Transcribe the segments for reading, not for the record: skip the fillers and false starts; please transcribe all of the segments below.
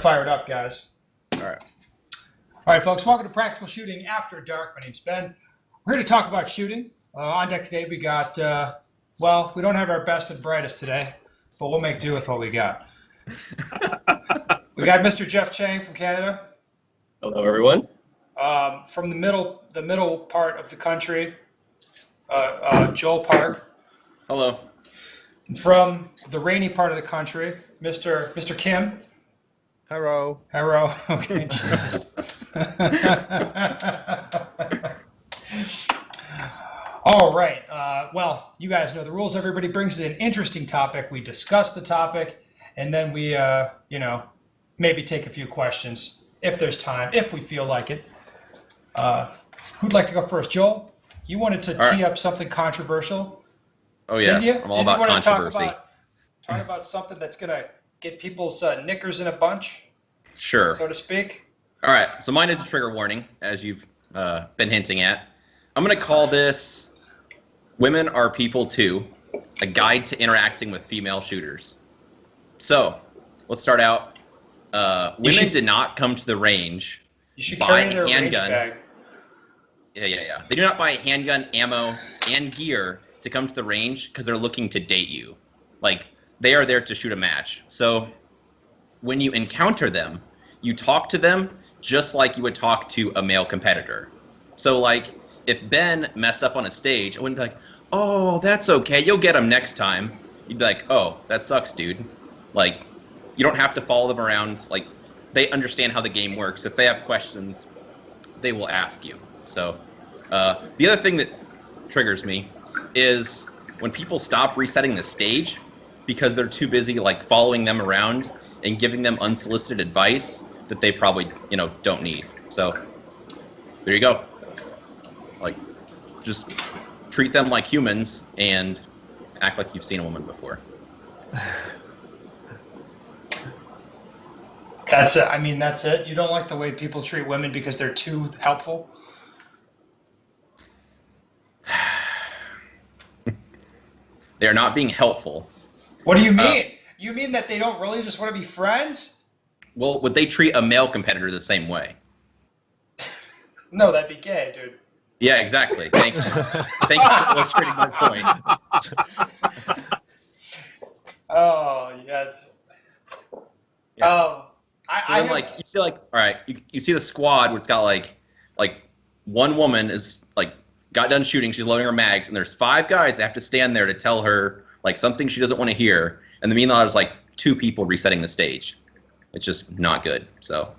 fire it up, guys. All right. All right, folks, welcome to Practical Shooting After Dark. My name's Ben. We're here to talk about shooting. On deck today, we got, well, we don't have our best and brightest today, but we'll make do with what we got. We got Mr. Jeff Chang from Canada. Hello, everyone. From the middle part of the country, Joel Park. Hello. And from the rainy part of the country, Mr. Kim. Hello. Hello. Okay, Jesus. All right. Well, you guys know the rules. Everybody brings an interesting topic. We discuss the topic, and then we, maybe take a few questions if there's time, if we feel like it. Who'd like to go first? Joel, you wanted to tee up something controversial. Oh, yes. I'm all about controversy. Talk about something that's going to get people's knickers in a bunch, Sure. so to speak. All right. So mine is a trigger warning, as you've been hinting at. I'm going to call this Women Are People Too, a guide to interacting with female shooters. So let's start out. Women did not come to the range. You should buy carry their a handgun. range bag. Yeah. They do not buy handgun, ammo, and gear to come to the range because they're looking to date you. Like, they are there to shoot a match. So when you encounter them, you talk to them just like you would talk to a male competitor. So, like, if Ben messed up on a stage, I wouldn't be like, oh, that's okay, you'll get him next time. You'd be like, oh, that sucks, dude. Like, you don't have to follow them around. Like, they understand how the game works. If they have questions, they will ask you. So the other thing that triggers me is when people stop resetting the stage because they're too busy like following them around and giving them unsolicited advice that they probably don't need. So there you go. Like, just treat them like humans and act like you've seen a woman before. That's it. I mean, that's it. You don't like the way people treat women because they're too helpful? They are not being helpful. What do you mean? You mean that they don't really just want to be friends? Well, would they treat a male competitor the same way? No, that'd be gay, dude. Yeah, exactly. Thank you. Thank you for illustrating my point. Oh, yes. Yeah. I then, like, you see, like, all right, you see the squad where it's got like one woman is like got done shooting, she's loading her mags, and there's 5 guys that have to stand there to tell her like something she doesn't want to hear, and the meanwhile there's like 2 people resetting the stage. It's just not good. So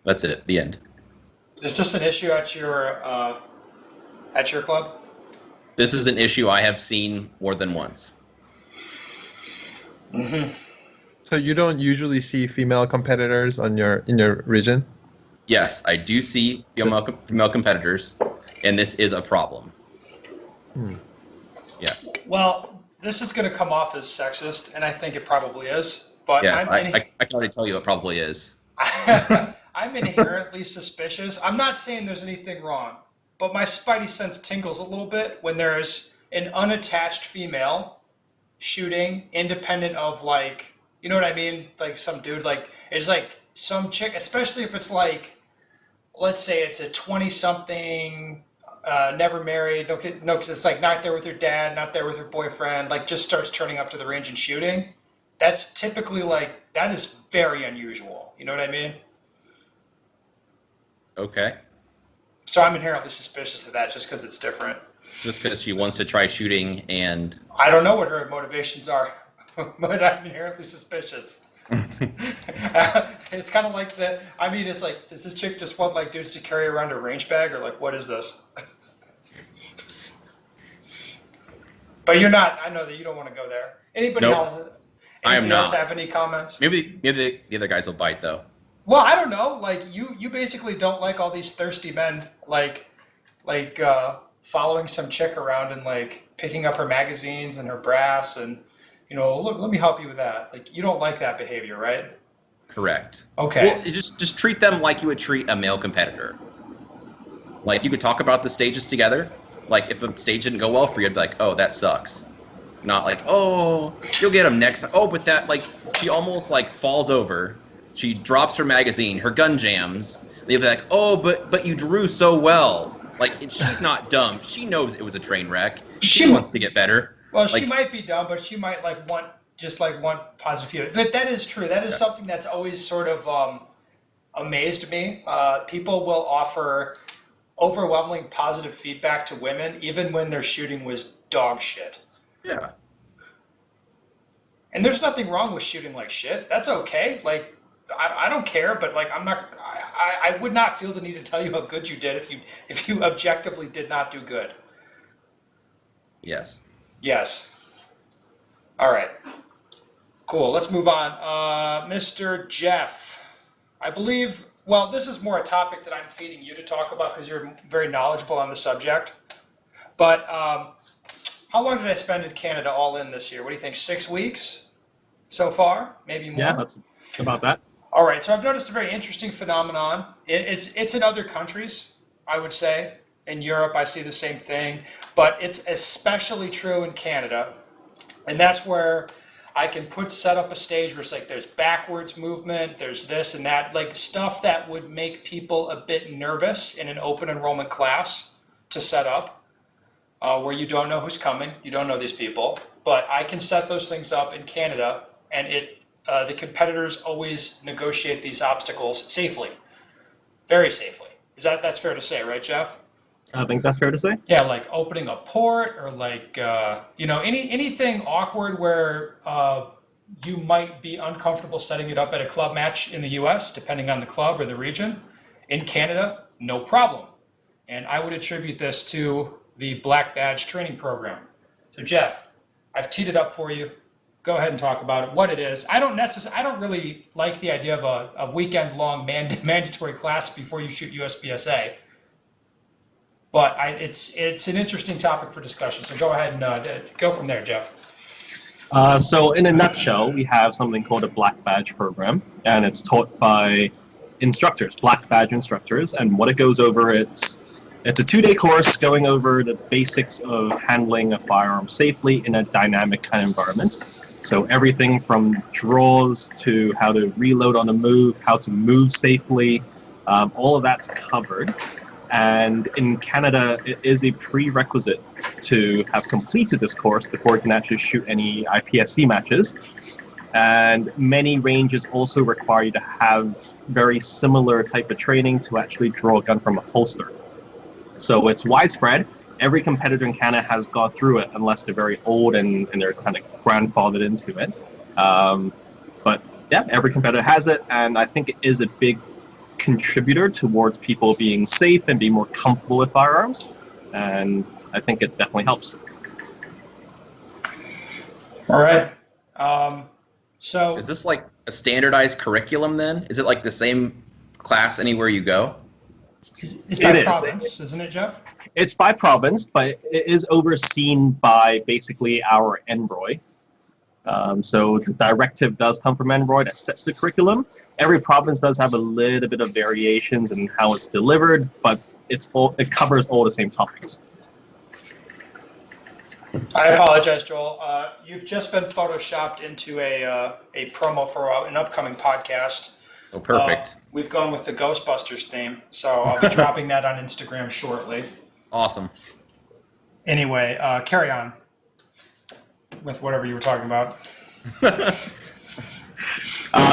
that's it. The end. Is this an issue at your club? This is an issue I have seen more than once. Mm-hmm. So you don't usually see female competitors in your region? Yes, I do see female competitors, and this is a problem. Yes. Well, this is going to come off as sexist, and I think it probably is. But yeah, I can already tell you it probably is. I'm inherently suspicious. I'm not saying there's anything wrong, but my spidey sense tingles a little bit when there's an unattached female shooting independent of, like, you know what I mean? Like some dude, like, it's like some chick, especially if it's like, let's say it's a 20-something, never married, no, it's like not there with her dad, not there with her boyfriend, like just starts turning up to the range and shooting. That's typically like, that is very unusual. You know what I mean? Okay. So I'm inherently suspicious of that just because it's different. Just because she wants to try shooting and... I don't know what her motivations are, but I'm inherently suspicious. It's kind of like that. I mean, it's like, does this chick just want like dudes to carry around a range bag, or like, what is this? But you're not. I know that you don't want to go there. Anybody Nope. else? I am Anybody else not. have any comments? Maybe the other guys will bite, though. Well, I don't know. Like you basically don't like all these thirsty men, like following some chick around and like picking up her magazines and her brass and, look, let me help you with that. Like, you don't like that behavior, right? Correct. Okay. Well, just treat them like you would treat a male competitor. Like, you could talk about the stages together. Like, if a stage didn't go well for you, I'd be like, oh, that sucks. Not like, oh, you'll get them next time. Oh, but that, like, she almost, like, falls over She drops her magazine, her gun jams. They'll be like, "Oh, but you drew so well." Like, she's not dumb. She knows it was a train wreck. She wants to get better. Well, like, she might be dumb, but she might want positive feedback. But that is true. That is something that's always sort of amazed me. People will offer overwhelming positive feedback to women, even when their shooting was dog shit. Yeah. And there's nothing wrong with shooting like shit. That's okay. Like, I don't care, but like, I would not feel the need to tell you how good you did if you objectively did not do good. Yes. Yes. All right. Cool. Let's move on. Mr. Jeff, I believe, well, this is more a topic that I'm feeding you to talk about because you're very knowledgeable on the subject. But how long did I spend in Canada all in this year? What do you think? 6 weeks so far? Maybe more? Yeah, that's about that. All right. So I've noticed a very interesting phenomenon. It's in other countries, I would say. In Europe, I see the same thing. But it's especially true in Canada. And that's where I can set up a stage where it's like there's backwards movement, there's this and that, like stuff that would make people a bit nervous in an open enrollment class to set up, where you don't know who's coming, you don't know these people. But I can set those things up in Canada, and the competitors always negotiate these obstacles safely, very safely. That's fair to say, right, Jeff? I think that's fair to say. Yeah, like opening a port or like, anything awkward where you might be uncomfortable setting it up at a club match in the US, depending on the club or the region. In Canada, no problem. And I would attribute this to the Black Badge training program. So Jeff, I've teed it up for you. Go ahead and talk about it, what it is. I don't really like the idea of a weekend-long mandatory class before you shoot USPSA. But it's an interesting topic for discussion. So go ahead and go from there, Jeff. So in a nutshell, we have something called a Black Badge program, and it's taught by instructors, Black Badge instructors. And what it goes over, it's a 2-day course going over the basics of handling a firearm safely in a dynamic kind of environment. So everything from draws to how to reload on the move, how to move safely, all of that's covered. And in Canada, it is a prerequisite to have completed this course before you can actually shoot any IPSC matches. And many ranges also require you to have very similar type of training to actually draw a gun from a holster. So it's widespread. Every competitor in Canada has gone through it, unless they're very old and they're kind of grandfathered into it. But yeah, every competitor has it, and I think it is a big contributor towards people being safe and being more comfortable with firearms, and I think it definitely helps. All right. So is this like a standardized curriculum then? Is it like the same class anywhere you go? it's by It is. province, isn't it, Jeff? It's by province, but it is overseen by basically our NROI. So the directive does come from NROI that sets the curriculum. Every province does have a little bit of variations in how it's delivered, but it covers all the same topics. I apologize, Joel. You've just been photoshopped into a promo for an upcoming podcast. Oh, perfect. We've gone with the Ghostbusters theme, so I'll be dropping that on Instagram shortly. Awesome. Anyway, carry on with whatever you were talking about.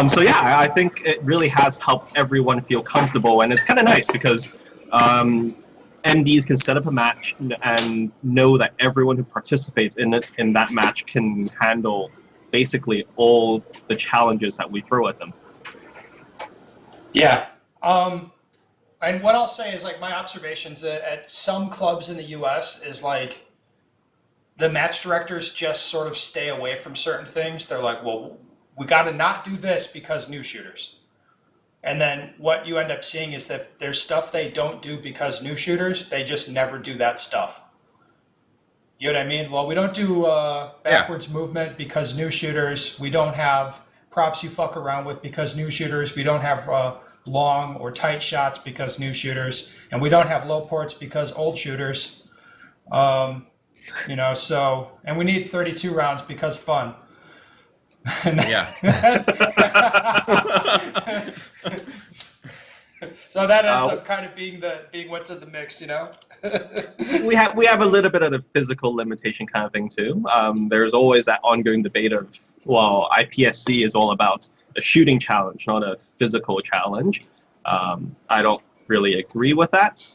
So yeah, I think it really has helped everyone feel comfortable, and it's kind of nice because MDs can set up a match and know that everyone who participates in that match can handle basically all the challenges that we throw at them. Yeah. And what I'll say is, like, my observations at some clubs in the US is like the match directors just sort of stay away from certain things. They're like, well, we got to not do this because new shooters. And then what you end up seeing is that there's stuff they don't do because new shooters, they just never do that stuff. You know what I mean? Well, we don't do backwards movement because new shooters. We don't have props you fuck around with because new shooters. We don't have long or tight shots because new shooters. And we don't have low ports because old shooters. So, and we need 32 rounds because fun. Yeah. So that ends up kind of being what's in the mix, you know. we have a little bit of the physical limitation kind of thing too. There's always that ongoing debate of, well, IPSC is all about a shooting challenge, not a physical challenge. I don't really agree with that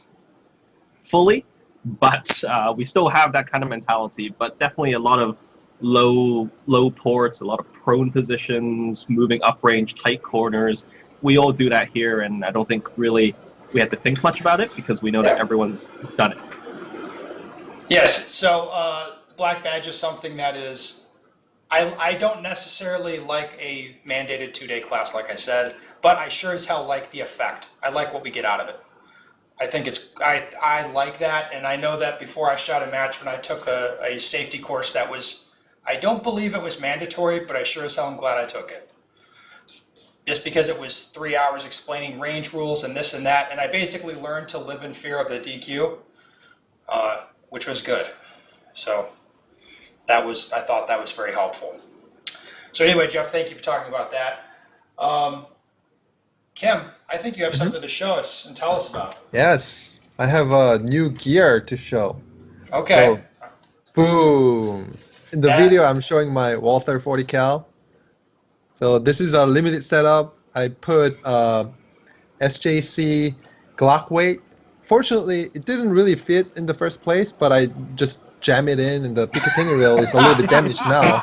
fully, but we still have that kind of mentality. But definitely a lot of low ports, a lot of prone positions, moving up range, tight corners. We all do that here, and I don't think really we have to think much about it because we know that everyone's done it. Yes. So black badge is something that is. I don't necessarily like a mandated 2-day class, like I said, but I sure as hell like the effect. I like what we get out of it. I think I like that, and I know that before I shot a match when I took a safety course that was, I don't believe it was mandatory, but I sure as hell am glad I took it. Just because it was 3 hours explaining range rules and this and that, and I basically learned to live in fear of the DQ, which was good. So I thought that was very helpful. So anyway, Jeff, thank you for talking about that. Kim, I think you have something to show us and tell us about. Yes, I have a new gear to show. Okay. So, boom. In the video, I'm showing my Walther 40 cal. So this is a limited setup. I put SJC Glock weight. Fortunately, it didn't really fit in the first place, but I just jam it in, and the Picatinny rail is a little bit damaged now.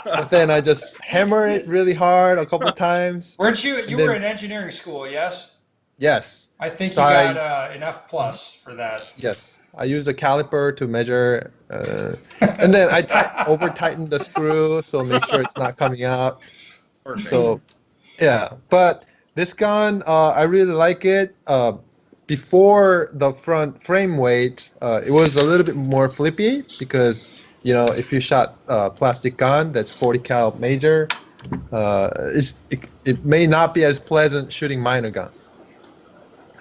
But then I just hammer it really hard a couple of times. Weren't you? You were in engineering school, yes? Yes. I think So you got an F+ for that. Yes. I used a caliper to measure, and then I over tightened the screw, so make sure it's not coming out. Perfect. So, yeah. But this gun, I really like it. Before the front frame weight, it was a little bit more flippy because, you know, if you shot a plastic gun that's 40 cal major, it may not be as pleasant shooting minor gun.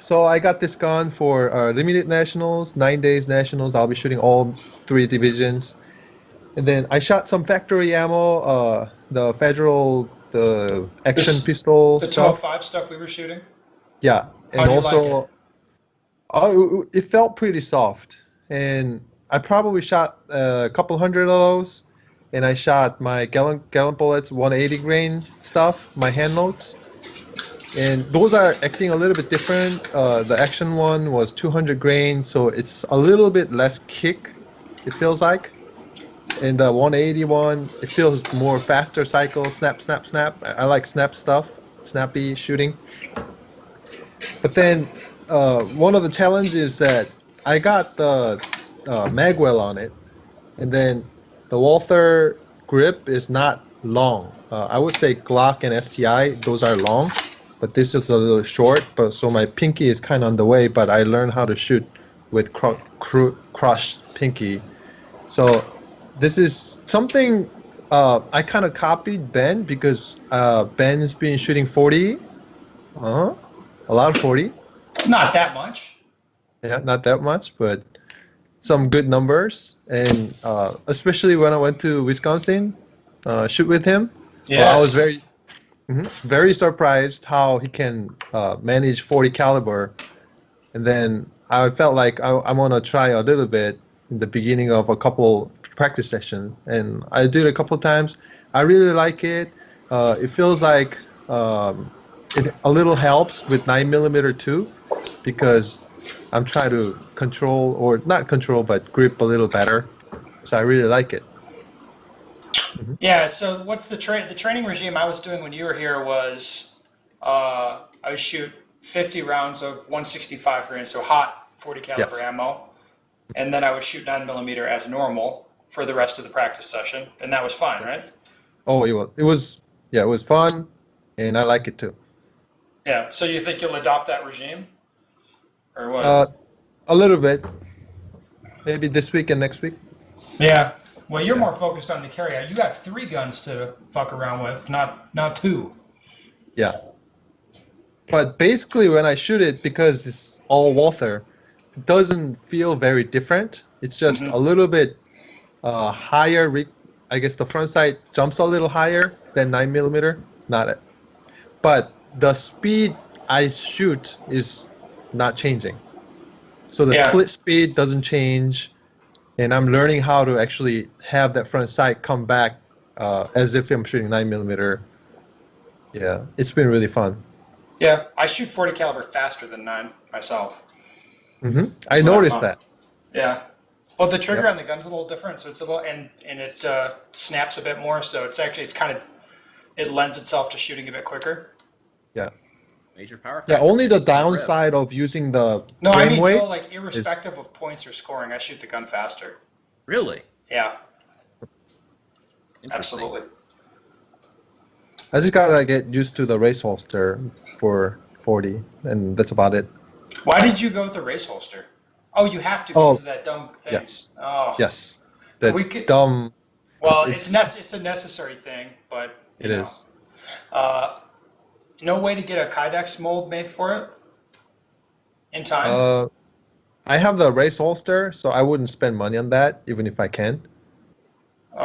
So I got this gun for limited nationals, 9 days nationals. I'll be shooting all 3 divisions. And then I shot some factory ammo, the federal, the action pistol The stuff. 205 stuff we were shooting? Yeah. And How do you also, like it felt pretty soft. And I probably shot a couple hundred of those. And I shot my gallon bullets, 180 grain stuff, my hand loads. And those are acting a little bit different. The action one was 200 grain, so it's a little bit less kick, it feels like. And the 180 one, it feels more faster cycle, snap, snap, snap. I like snap stuff, snappy shooting. But then one of the challenges is that I got the magwell on it, and then the Walther grip is not long. I would say Glock and STI, those are long. But this is a little short, so my pinky is kind of on the way, but I learned how to shoot with crushed pinky. So this is something I kind of copied Ben because Ben's been shooting 40, a lot of 40. Not that much. Yeah, not that much, but some good numbers. And especially when I went to Wisconsin, shoot with him, Yes. I was very surprised how he can manage 40 caliber, and then I felt like I'm gonna try a little bit in the beginning of a couple practice sessions, and I did a couple times. I really like it. It feels like it a little helps with 9mm too, because I'm trying to control, or not control, but grip a little better. So I really like it. Yeah, so what's the training regime I was doing when you were here was I would shoot 50 rounds of 165 grain, so hot 40 caliber Yes. ammo, and then I would shoot 9mm as normal for the rest of the practice session, and that was fine, right? Oh, it was fun, and I like it too. Yeah, so you think you'll adopt that regime? Or what? A little bit, maybe this week and next week. Yeah. Well, you're more focused on the carry. You got 3 guns to fuck around with, not 2. Yeah. But basically, when I shoot it, because it's all Walther, it doesn't feel very different. It's just a little bit higher. I guess the front sight jumps a little higher than 9mm. Not it. But the speed I shoot is not changing. So the Yeah. split speed doesn't change, and I'm learning how to actually have that front sight come back as if I'm shooting 9mm. Yeah, it's been really fun. Yeah, I shoot 40 caliber faster than 9 myself. I That's what I noticed found. that. Yeah. Well, the trigger Yep. on the gun's a little different, so it's a little and it snaps a bit more. So it's kind of it lends itself to shooting a bit quicker. Yeah. Major power Yeah, factor. only the Makes it a rip. downside of using the No, I frame mean, weight Joe, like irrespective of points or scoring, I shoot the gun faster. Really? Yeah, Interesting. absolutely. I just gotta get used to the race holster for 40, and that's about it. Why did you go with the race holster? Oh, you have to because of that dumb thing. Yes. Oh, Yes. That We could- dumb. well, It's- it's a necessary thing, but It is. No way to get a Kydex mold made for it in time. I have the race holster, so I wouldn't spend money on that, even if I can. Oh,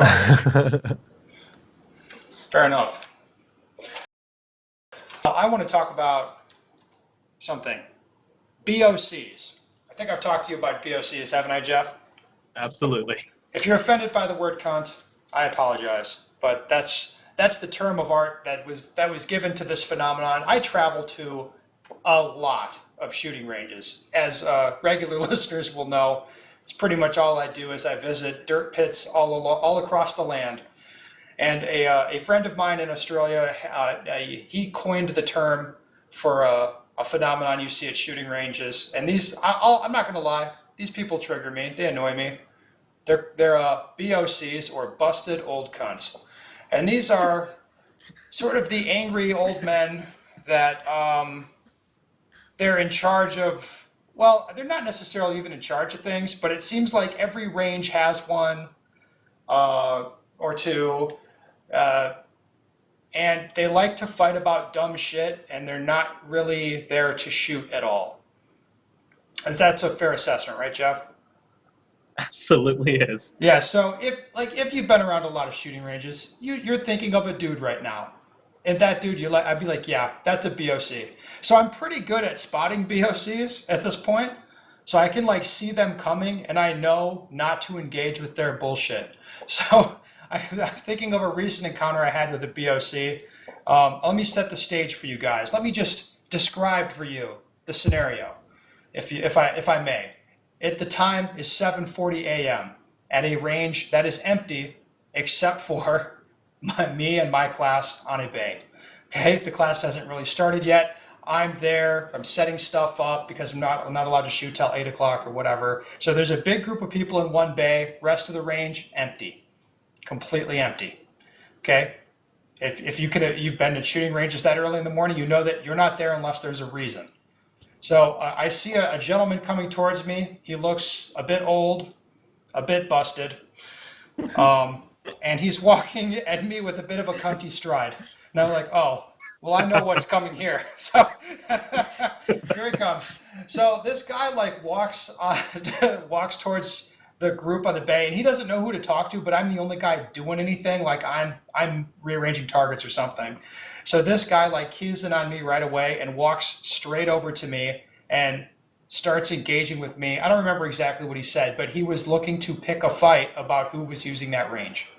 fair enough. I want to talk about something. BoCs. I think I've talked to you about BoCs, haven't I, Jeff? Absolutely. If you're offended by the word cunt, I apologize, but that's the term of art that was given to this phenomenon. I travel to a lot of shooting ranges, as regular listeners will know. It's pretty much all I do is I visit dirt pits all across the land. And a friend of mine in Australia, he coined the term for a phenomenon you see at shooting ranges. And these, I'm not going to lie, these people trigger me. They annoy me. They're BOCs, or busted old cunts. And these are sort of the angry old men that they're in charge of, well, they're not necessarily even in charge of things, but it seems like every range has one or two. And they like to fight about dumb shit, and they're not really there to shoot at all. That's a fair assessment, right, Jeff? Absolutely is. Yeah, so if you've been around a lot of shooting ranges, you're thinking of a dude right now. And that dude, I'd be like, yeah, that's a BOC. So I'm pretty good at spotting BOCs at this point. So I can like see them coming, and I know not to engage with their bullshit. So I'm thinking of a recent encounter I had with a BOC. Let me set the stage for you guys. Let me just describe for you the scenario, if I may. At the time is 7:40 a.m. at a range that is empty except for me and my class on a bay. Okay, the class hasn't really started yet. I'm there. I'm setting stuff up because I'm not allowed to shoot till 8 o'clock or whatever. So there's a big group of people in one bay. Rest of the range empty, completely empty. Okay. If you've been to shooting ranges that early in the morning, you know that you're not there unless there's a reason. So I see a gentleman coming towards me. He looks a bit old, a bit busted, and he's walking at me with a bit of a cunty stride. And I'm like, oh, well, I know what's coming here. So here he comes. So this guy like walks towards the group on the bay, and he doesn't know who to talk to, but I'm the only guy doing anything. Like I'm rearranging targets or something. So this guy like keys in on me right away and walks straight over to me and starts engaging with me. I don't remember exactly what he said, but he was looking to pick a fight about who was using that range.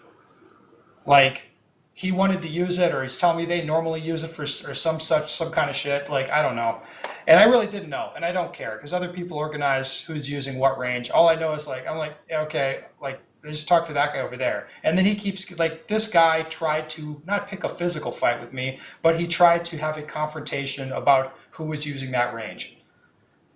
Like he wanted to use it, or he's telling me they normally use it for or some kind of shit. Like I don't know, and I really didn't know, and I don't care because other people organize who's using what range. All I know is like I'm like okay, like just talk to that guy over there. And then he keeps like this guy tried to not pick a physical fight with me, but he tried to have a confrontation about who was using that range.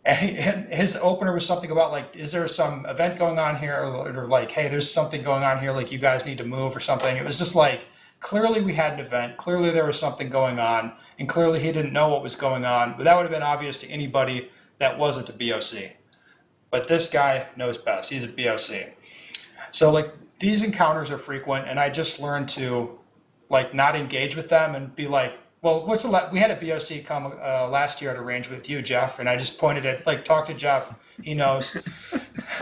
And his opener was something about like, is there some event going on here, or like, hey, there's something going on here, like you guys need to move or something. It was just like clearly we had an event, clearly there was something going on, and clearly he didn't know what was going on. But that would have been obvious to anybody that wasn't a BOC. But this guy knows best. He's a BOC. So like these encounters are frequent, and I just learned to like not engage with them and be like, well, we had a BOC come last year at a range with you, Jeff, and I just pointed at like talk to Jeff. He knows.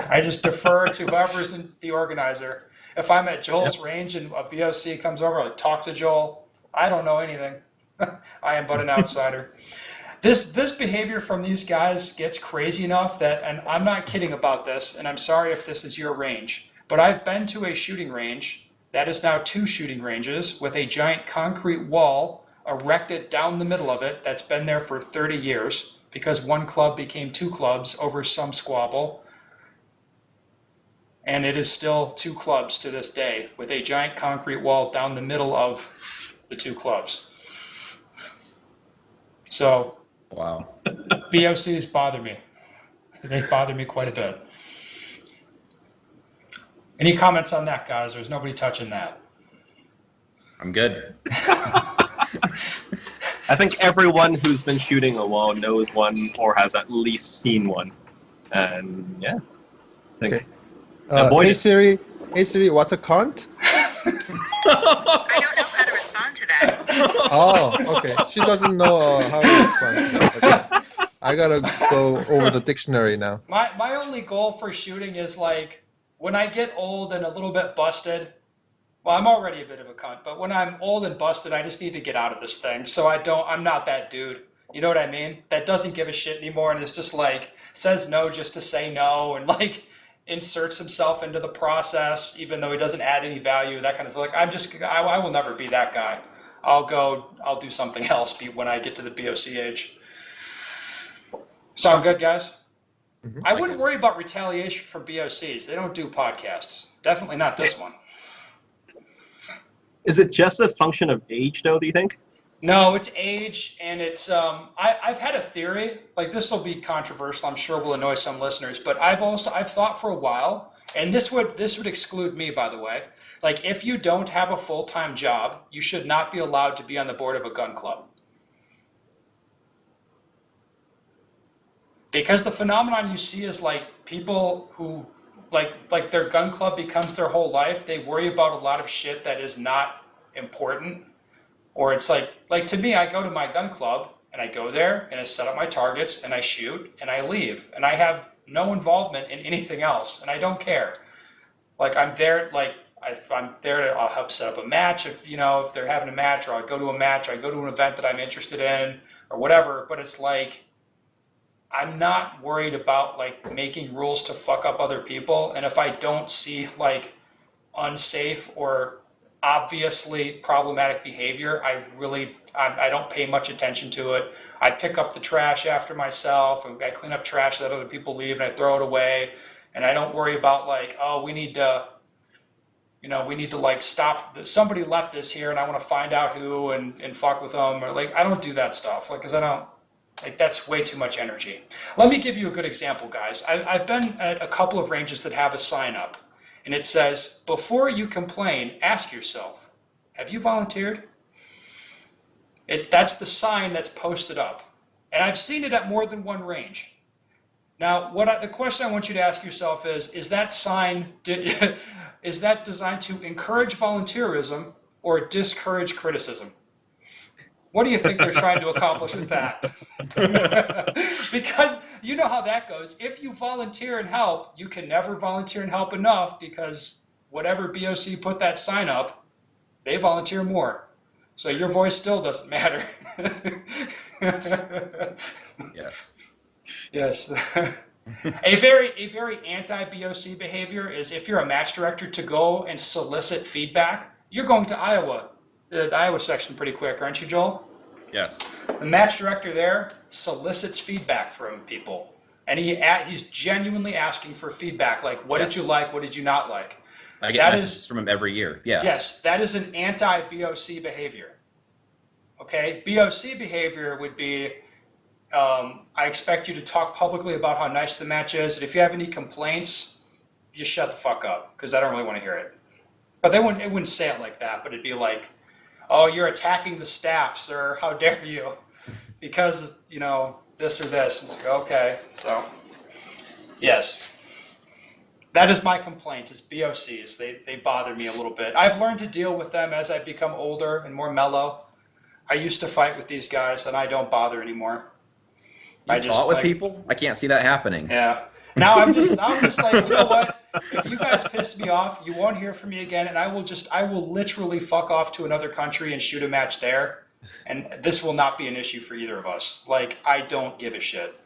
I just defer to whoever's the organizer. If I'm at Joel's range and a BOC comes over, I talk to Joel. I don't know anything. I am but an outsider. This behavior from these guys gets crazy enough that, and I'm not kidding about this, and I'm sorry if this is your range, but I've been to a shooting range that is now 2 shooting ranges with a giant concrete wall erected down the middle of it that's been there for 30 years because one club became 2 clubs over some squabble. And it is still 2 clubs to this day with a giant concrete wall down the middle of the 2 clubs. So Wow. BOCs bother me. They bother me quite a bit. Any comments on that, guys? There's nobody touching that. I'm good. I think everyone who's been shooting a wall knows one or has at least seen one. And yeah. I think Okay. avoid Hey it. Siri, what's a cunt? I don't know how to respond to that. Oh, okay. She doesn't know how to respond to that. Okay. I gotta go over the dictionary now. My only goal for shooting is like when I get old and a little bit busted. Well, I'm already a bit of a cunt, but when I'm old and busted, I just need to get out of this thing. So I'm not that dude. You know what I mean? That doesn't give a shit anymore and it's just like says no just to say no and like inserts himself into the process even though he doesn't add any value, that kind of thing. Like I will never be that guy. I'll do something else when I get to the BOC age. Sound good, guys? Mhm. I wouldn't worry about retaliation from BOCs. They don't do podcasts. Definitely not this one. Is it just a function of age, though, do you think? No, it's age, and it's I've had a theory. Like this will be controversial. I'm sure will annoy some listeners, but I've thought for a while, and this would exclude me, by the way. Like if you don't have a full-time job, you should not be allowed to be on the board of a gun club. Because the phenomenon you see is like people who like their gun club becomes their whole life. They worry about a lot of shit that is not important. Or it's like to me, I go to my gun club and I go there and I set up my targets and I shoot and I leave. And I have no involvement in anything else and I don't care. Like I'm there, like if I'm there, I'll help set up a match if they're having a match, or I'll go to a match, or I go to an event that I'm interested in or whatever. But it's like, I'm not worried about like making rules to fuck up other people. And if I don't see like unsafe or obviously problematic behavior, I don't pay much attention to it. I pick up the trash after myself, and I clean up trash that other people leave, and I throw it away. And I don't worry about like, oh, we need to like stop. Somebody left this here, and I want to find out who and fuck with them. Or like, I don't do that stuff. Like, cause I don't. Like that's way too much energy. Let me give you a good example, guys. I've been at a couple of ranges that have a sign up, and it says, before you complain, ask yourself, have you volunteered? That's the sign that's posted up. And I've seen it at more than one range. Now, the question I want you to ask yourself is that sign, is that designed to encourage volunteerism or discourage criticism? What do you think they're trying to accomplish with that? Because you know how that goes. If you volunteer and help, you can never volunteer and help enough because whatever BOC put that sign up, they volunteer more. So your voice still doesn't matter. Yes. Yes. A very anti-BOC behavior is if you're a match director to go and solicit feedback. You're going to Iowa. The Iowa section pretty quick, aren't you, Joel? Yes. The match director there solicits feedback from people, and he's genuinely asking for feedback. Like, what did you like? What did you not like? I get That messages from him every year. Yeah. Yes, that is an anti-BOC behavior. Okay, BOC behavior would be, I expect you to talk publicly about how nice the match is, and if you have any complaints, just shut the fuck up, because I don't really want to hear it. But it wouldn't say it like that, but it'd be like, oh, you're attacking the staff, sir. How dare you? Because, this or this. It's like, okay, so, yes. That is my complaint, is BOCs. They bother me a little bit. I've learned to deal with them as I become older and more mellow. I used to fight with these guys, and I don't bother anymore. You fought with people? I can't see that happening. Yeah. Now I'm just like, you know what? If you guys piss me off, you won't hear from me again, and I will literally fuck off to another country and shoot a match there. And this will not be an issue for either of us. Like, I don't give a shit.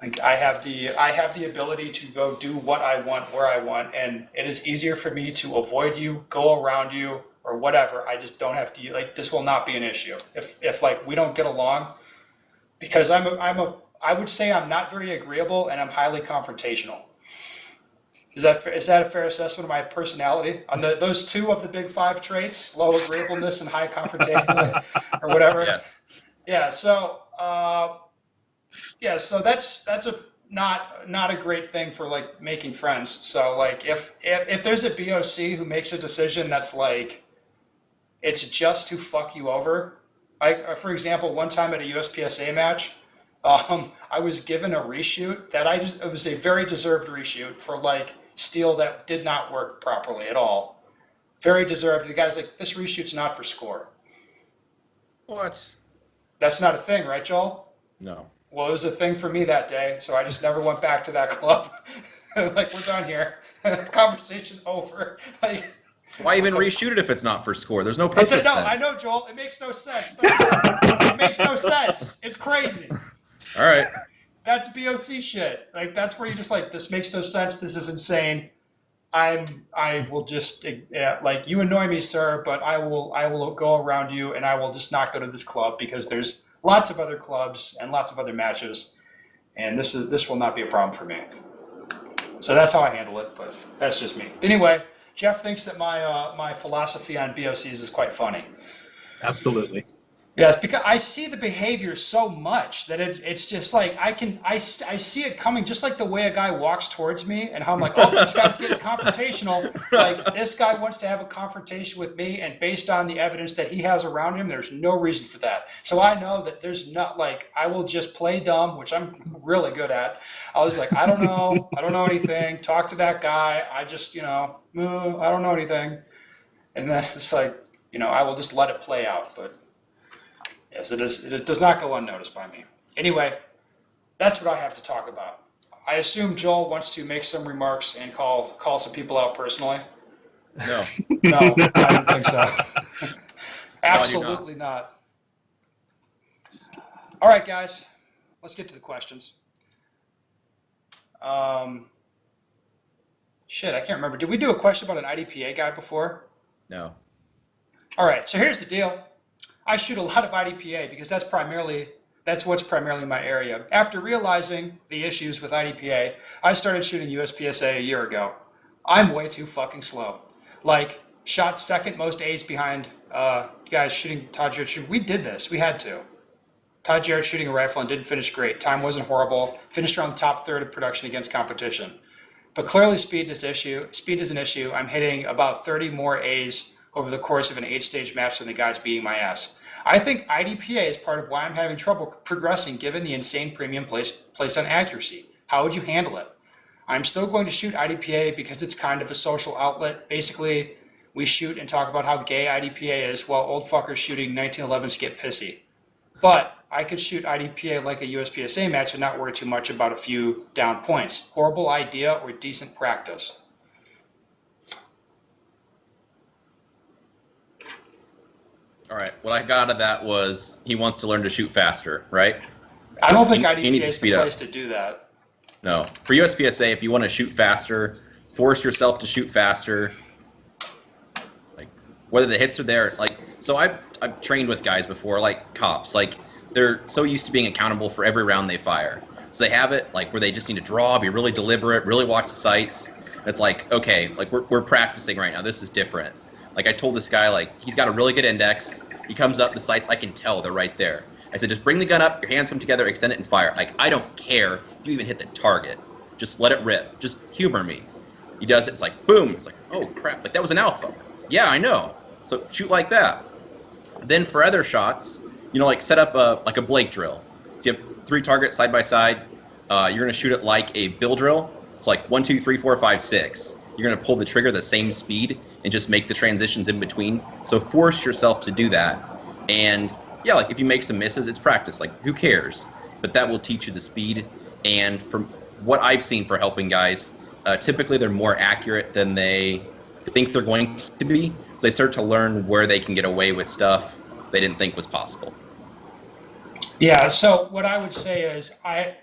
Like, I have the ability to go do what I want, where I want, and it is easier for me to avoid you, go around you, or whatever. I just don't have to, like, this will not be an issue. If like, we don't get along, because I would say I'm not very agreeable and I'm highly confrontational. Is that a fair assessment of my personality? On those two of the big 5 traits, low agreeableness and high confrontation, or whatever. Yes. Yeah. So so that's a not a great thing for like making friends. So like if there's a BOC who makes a decision that's like it's just to fuck you over. For example, one time at a USPSA match, I was given a reshoot that it was a very deserved reshoot for like steel that did not work properly at all. Very deserved. The guy's like, this reshoot's not for score. What? That's not a thing, right, Joel? No. Well, it was a thing for me that day, so I just never went back to that club. Like, we're done here. Conversation over. Like, Why even reshoot it if it's not for score? There's no purpose no, then. I know, Joel. It makes no sense. It makes no sense. It's crazy. All right. That's BOC shit. Like, that's where you're just like, this makes no sense. This is insane. I will just like, you annoy me, sir, but I will go around you and I will just not go to this club because there's lots of other clubs and lots of other matches, and this will not be a problem for me. So that's how I handle it, but that's just me. Anyway, Jeff thinks that my philosophy on BOCs is quite funny. Absolutely. Yes, because I see the behavior so much that it's just like I see it coming, just like the way a guy walks towards me and how I'm like, oh, this guy's getting confrontational. Like, this guy wants to have a confrontation with me, and based on the evidence that he has around him, there's no reason for that. So I know that there's not, like, I will just play dumb, which I'm really good at. I was like, I don't know anything. Talk to that guy. I just, I don't know anything. And then it's like, I will just let it play out, but. Yes, it does not go unnoticed by me. Anyway, that's what I have to talk about. I assume Joel wants to make some remarks and call some people out personally. No. No, I don't think so. Absolutely not. All right, guys, let's get to the questions. Shit, I can't remember. Did we do a question about an IDPA guy before? No. All right, so here's the deal. I shoot a lot of IDPA because that's what's primarily my area. After realizing the issues with IDPA, I started shooting USPSA a year ago. I'm way too fucking slow. Like, shot second most A's behind guys shooting Todd Jarrett shooting. We did this. We had to. Todd Jarrett shooting a rifle and didn't finish great. Time wasn't horrible. Finished around the top third of production against competition. But clearly speed is an issue. I'm hitting about 30 more A's over the course of an 8-stage match than the guys beating my ass. I think IDPA is part of why I'm having trouble progressing given the insane premium placed on accuracy. How would you handle it? I'm still going to shoot IDPA because it's kind of a social outlet. Basically, we shoot and talk about how gay IDPA is while old fuckers shooting 1911s get pissy. But I could shoot IDPA like a USPSA match and not worry too much about a few down points. Horrible idea or decent practice? All right. What I got out of that was he wants to learn to shoot faster, right? I don't think He IDPA needs to is speed the up. place to do that. No. For USPSA, if you want to shoot faster, force yourself to shoot faster. Like, whether the hits are there, like, so I've trained with guys before, like cops, like they're so used to being accountable for every round they fire. So they have it like where they just need to draw, be really deliberate, really watch the sights. It's like, okay, like we're practicing right now. This is different. Like I told this guy, like he's got a really good index. He comes up, the sights, I can tell they're right there. I said, just bring the gun up, your hands come together, extend it and fire. Like, I don't care if you even hit the target. Just let it rip. Just humor me. He does it, it's like, boom. It's like, oh crap, like that was an alpha. Yeah, I know. So shoot like that. Then for other shots, like set up like a Blake drill. So you have 3 targets side by side. You're gonna shoot it like a bill drill. It's like 1, 2, 3, 4, 5, 6. You're going to pull the trigger the same speed and just make the transitions in between. So force yourself to do that. And yeah, like if you make some misses, it's practice. Like who cares? But that will teach you the speed. And from what I've seen for helping guys, typically they're more accurate than they think they're going to be. So they start to learn where they can get away with stuff they didn't think was possible. Yeah, so what I would say is I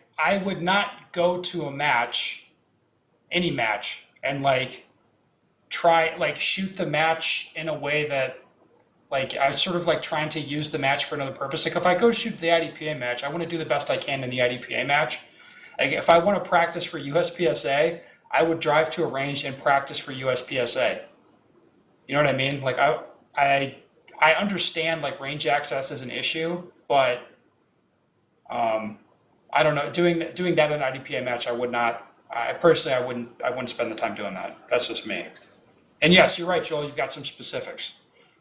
would not go to a match, any match, and like try like shoot the match in a way that like I was sort of like trying to use the match for another purpose. Like if I go shoot the IDPA match, I want to do the best I can in the IDPA match. Like if I want to practice for USPSA, I would drive to a range and practice for USPSA. You know what I mean? Like I understand like range access is an issue, but I don't know. Doing that in an IDPA match, I would not. I personally, I wouldn't spend the time doing that. That's just me. And yes, you're right, Joel. You've got some specifics.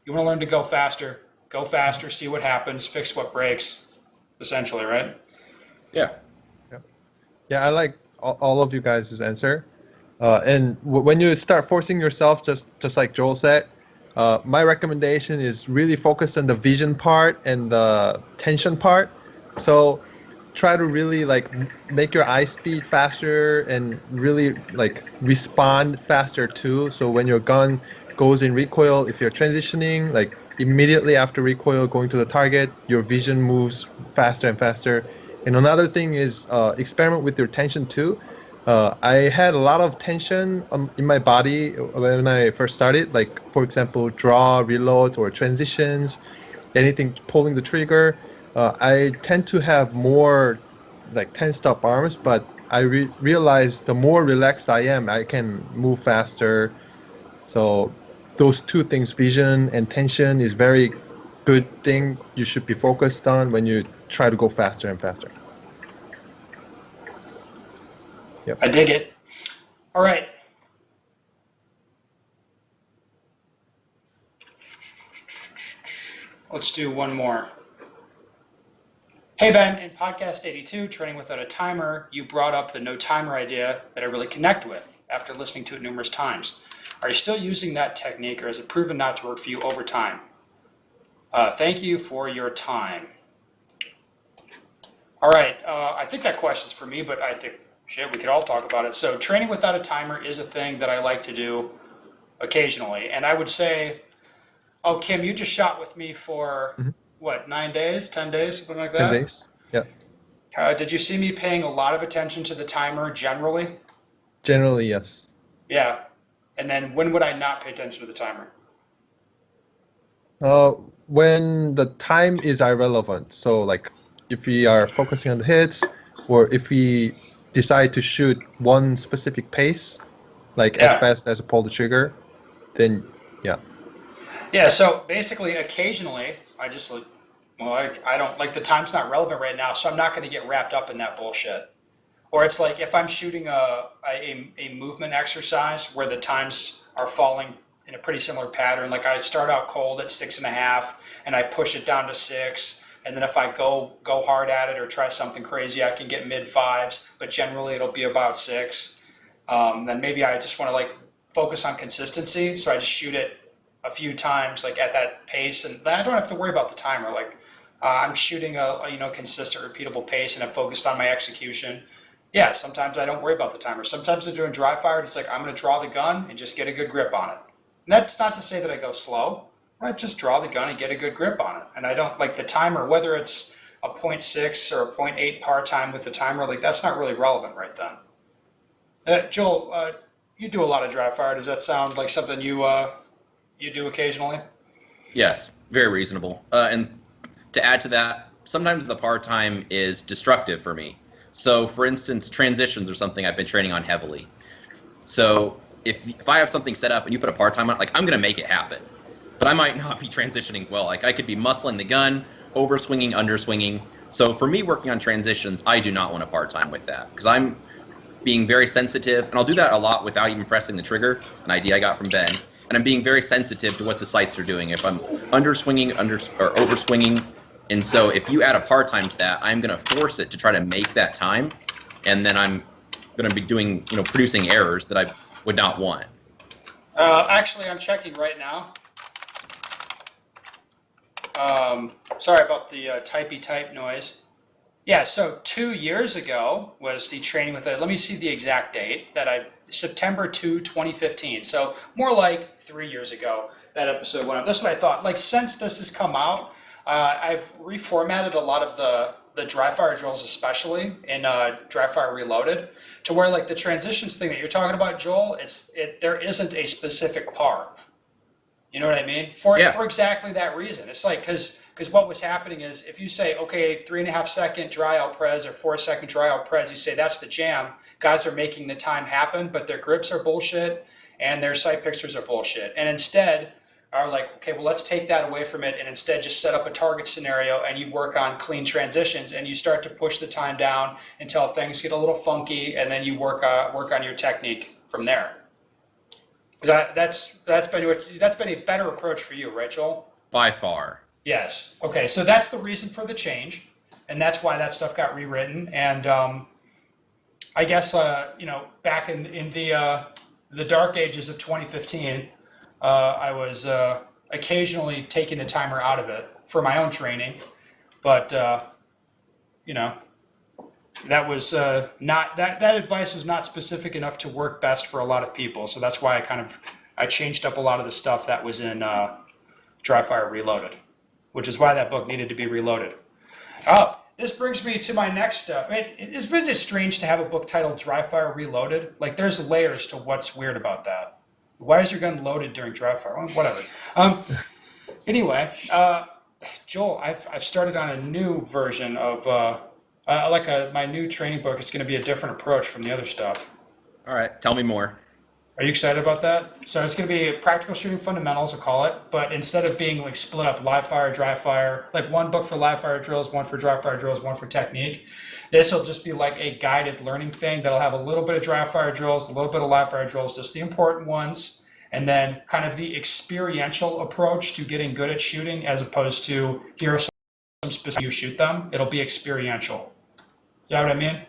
You want to learn to go faster, see what happens, fix what breaks, essentially, right? Yeah. Yeah, I like all of you guys' answer. And when you start forcing yourself, just like Joel said, my recommendation is really focus on the vision part and the tension part. So try to really like make your eye speed faster and really like respond faster too. So when your gun goes in recoil, if you're transitioning, like immediately after recoil going to the target, your vision moves faster and faster. And another thing is experiment with your tension too. I had a lot of tension in my body when I first started, like for example, draw, reload, or transitions, anything pulling the trigger. I tend to have more like tensed up arms, but I realized the more relaxed I am, I can move faster. So those two things, vision and tension, is very good thing you should be focused on when you try to go faster and faster. Yep. I dig it. All right. Let's do one more. Hey Ben, in podcast 82, Training Without a Timer, you brought up the no timer idea that I really connect with after listening to it numerous times. Are you still using that technique, or has it proven not to work for you over time? Thank you for your time. All right, I think that question's for me, but I think, shit, we could all talk about it. So training without a timer is a thing that I like to do occasionally. And I would say, oh, Kim, you just shot with me for, what, 9 days, 10 days, something like that? 10 days, yeah. Did you see me paying a lot of attention to the timer generally? Generally, yes. Yeah. And then when would I not pay attention to the timer? When the time is irrelevant. So like if we are focusing on the hits, or if we decide to shoot one specific pace, like as fast as pull the trigger, then yeah. Yeah, so basically occasionally I just like, well, I don't, like the time's not relevant right now, so I'm not going to get wrapped up in that bullshit. Or it's like if I'm shooting a movement exercise where the times are falling in a pretty similar pattern, like I start out cold at 6.5 and I push it down to 6, and then if I go hard at it or try something crazy, I can get mid 5s, but generally it'll be about 6. Then maybe I just want to like focus on consistency, so I just shoot it a few times like at that pace, and then I don't have to worry about the timer. Like I'm shooting a consistent, repeatable pace, and I'm focused on my execution. Yeah, sometimes I don't worry about the timer. Sometimes I'm doing dry fire, and it's like I'm going to draw the gun and just get a good grip on it. And that's not to say that I go slow. I just draw the gun and get a good grip on it. And I don't like the timer, whether it's a 0.6 or a 0.8 par time with the timer, like that's not really relevant right then. Joel, you do a lot of dry fire. Does that sound like something you do occasionally? Yes, very reasonable. And to add to that, sometimes the par time is destructive for me. So, for instance, transitions are something I've been training on heavily. So, if I have something set up and you put a par time on it, like I'm going to make it happen. But I might not be transitioning well. Like I could be muscling the gun, over swinging, under swinging. So for me working on transitions, I do not want a par time with that because I'm being very sensitive, and I'll do that a lot without even pressing the trigger, an idea I got from Ben. And I'm being very sensitive to what the sights are doing. If I'm under swinging, or over swinging, and so if you add a par time to that, I'm going to force it to try to make that time, and then I'm going to be doing, producing errors that I would not want. Actually, I'm checking right now. Sorry about the typey type noise. Yeah, so 2 years ago was the training with it. Let me see the exact date September 2, 2015. So more like 3 years ago that episode went up. That's what I thought. Like since this has come out, I've reformatted a lot of the dry fire drills, especially in dry fire reloaded, to where like the transitions thing that you're talking about, Joel, there isn't a specific par. You know what I mean? For exactly that reason. It's like because what was happening is if you say, okay, 3.5 second dry out pres or 4 second dry out pres, you say that's the jam. Guys are making the time happen, but their grips are bullshit and their sight pictures are bullshit. And instead are like, okay, well, let's take that away from it and instead just set up a target scenario and you work on clean transitions and you start to push the time down until things get a little funky and then you work on your technique from there. That's been a better approach for you, right, Joel? By far. Yes. Okay, so that's the reason for the change, and that's why that stuff got rewritten. And I guess back in the dark ages of 2015, I was occasionally taking a timer out of it for my own training, but that was not that advice was not specific enough to work best for a lot of people. So that's why I changed up a lot of the stuff that was in Dry Fire Reloaded, which is why that book needed to be reloaded. Oh, this brings me to my next step. It's really strange to have a book titled Dry Fire Reloaded. Like there's layers to what's weird about that. Why is your gun loaded during dry fire? Well, whatever. Anyway, Joel, I've started on a new version of my new training book. It's going to be a different approach from the other stuff. All right, tell me more. Are you excited about that? So it's going to be practical shooting fundamentals, I'll call it. But instead of being like split up live fire, dry fire, like one book for live fire drills, one for dry fire drills, one for technique. This will just be like a guided learning thing that'll have a little bit of dry fire drills, a little bit of live fire drills, just the important ones, and then kind of the experiential approach to getting good at shooting as opposed to here are some specific you shoot them. It'll be experiential. You know what I mean?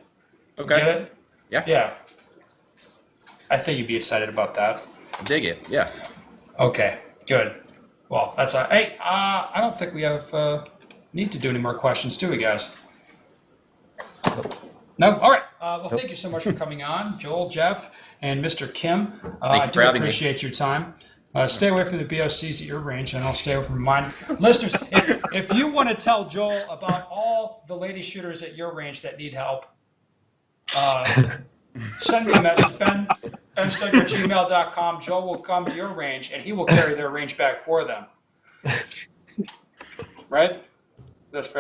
Okay. Get it? Yeah. Yeah. I think you'd be excited about that. Dig it. Yeah. Okay, good. Well, that's all. Hey, I don't think we have need to do any more questions, do we, guys? No? All right. Well, thank you so much for coming on, Joel, Jeff, and Mr. Kim. I do appreciate your time. Stay away from the BoCs at your range, and I'll stay away from mine. Listeners, if you want to tell Joel about all the lady shooters at your range that need help, send me a message, ben@gmail.com. Joel will come to your range, and he will carry their range bag for them. Right? That's fair.